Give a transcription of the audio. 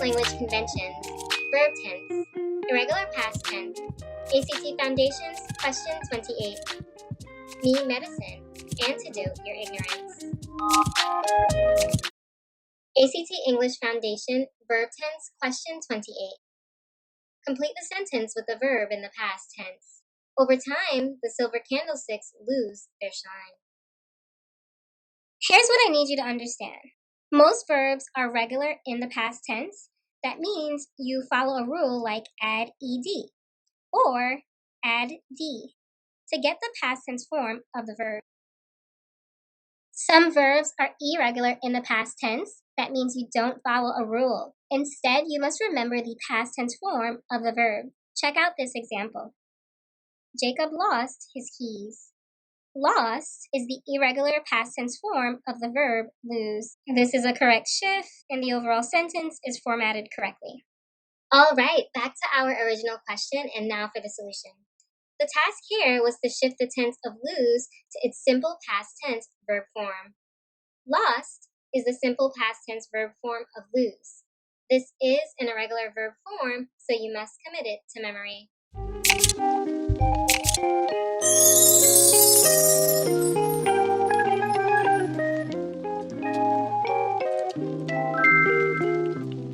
language conventions, verb tense, irregular past tense, ACT Foundations, question 28. Me medicine, antidote your ignorance. ACT English Foundation, verb tense, question 28. Complete the sentence with the verb in the past tense. Over time, the silver candlesticks lose their shine. Here's what I need you to understand. Most verbs are regular in the past tense. That means you follow a rule like add ed or add d to get the past tense form of the verb. Some verbs are irregular in the past tense. That means you don't follow a rule. Instead, you must remember the past tense form of the verb. Check out this example. Jacob lost his keys. Lost is the irregular past tense form of the verb lose. This is a correct shift, and the overall sentence is formatted correctly. All right, back to our original question, and now for the solution. The task here was to shift the tense of lose to its simple past tense verb form. Lost is the simple past tense verb form of lose. This is an irregular verb form, so you must commit it to memory.